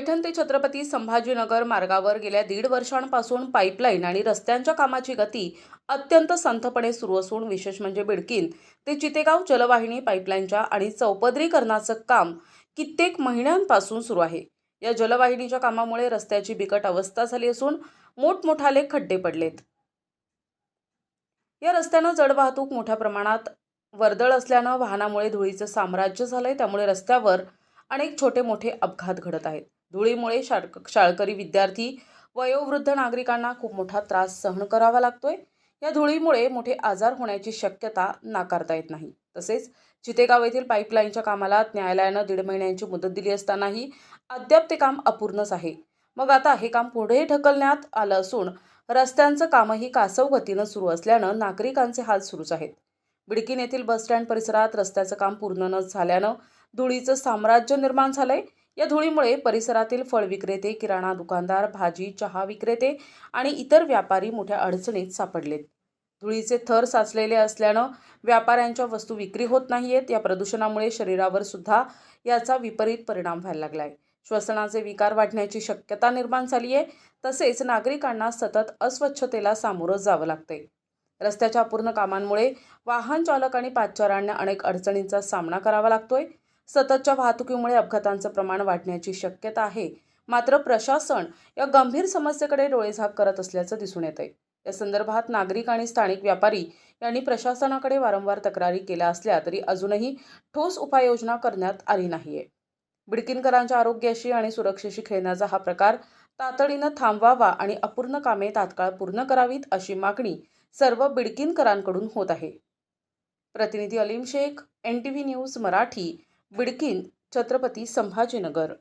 पैठण ते छत्रपती संभाजीनगर मार्गावर गेल्या 1.5 वर्षांपासून पाईपलाईन आणि रस्त्यांच्या कामाची गती अत्यंत संथपणे सुरू असून विशेष म्हणजे बिडकीन ते चितेगाव जलवाहिनी पाईपलाईनच्या आणि चौपदरीकरणाचं काम कित्येक महिन्यांपासून सुरू आहे। या जलवाहिनीच्या कामामुळे रस्त्याची बिकट अवस्था झाली असून मोठमोठाले खड्डे पडलेत। या रस्त्यानं जड वाहतूक मोठ्या प्रमाणात वर्दळ असल्यानं वाहनामुळे धुळीचं साम्राज्य झालंय। त्यामुळे रस्त्यावर अनेक छोटे मोठे अपघात घडत आहेत। धुळीमुळे शाळकरी विद्यार्थी वयोवृद्ध नागरिकांना खूप मोठा त्रास सहन करावा लागतोय। या धुळीमुळे मोठे आजार होण्याची शक्यता नाकारता येत नाही। तसेच चितेगाव येथील पाईपलाईनच्या कामाला न्यायालयानं 1.5 महिन्यांची मुदत दिली असतानाही अद्याप ते काम अपूर्णच आहे। मग आता हे काम पुढे ढकलण्यात आलं असून रस्त्यांचं कामही कासव गतीनं सुरू असल्यानं नागरिकांचे हाल सुरूच आहेत। बिडकीन येथील बसस्टँड परिसरात रस्त्याचं काम पूर्ण न झाल्यानं धुळीचं साम्राज्य निर्माण झालंय। या धुळीमुळे परिसरातील फळ विक्रेते, किराणा दुकानदार, भाजी चहा विक्रेते आणि इतर व्यापारी मोठ्या अडचणीत सापडलेत। धुळीचे थर साचलेले असल्यानं व्यापाऱ्यांच्या वस्तू विक्री होत नाहीयेत। या प्रदूषणामुळे शरीरावर सुद्धा याचा विपरीत परिणाम व्हायला लागलाय। श्वसनाचे विकार वाढण्याची शक्यता निर्माण झाली आहे। तसेच नागरिकांना सतत अस्वच्छतेला सामोरं जावं लागतंय। रस्त्याच्या अपूर्ण कामांमुळे वाहन चालक आणि पादचाऱ्यांना अनेक अडचणींचा सामना करावा लागतोय। सततच्या वाहतुकीमुळे अपघातांचं प्रमाण वाढण्याची शक्यता आहे। मात्र प्रशासन या गंभीर समस्येकडे डोळेझाक करत असल्याचं दिसून येतंय। या संदर्भात नागरिक आणि स्थानिक व्यापारी यांनी प्रशासनाकडे वारंवार तक्रारी केल्या असल्या तरी अजूनही ठोस उपाययोजना करण्यात आली नाहीये। बिडकीनकरांच्या आरोग्याशी आणि सुरक्षेशी खेळण्याचा हा प्रकार तातडीनं थांबवावा आणि अपूर्ण कामे तात्काळ पूर्ण करावीत अशी मागणी सर्व बिडकीनकरांकडून होत आहे। प्रतिनिधी अलीम शेख, NTV न्यूज मराठी, बिडकीन, छत्रपती संभाजीनगर।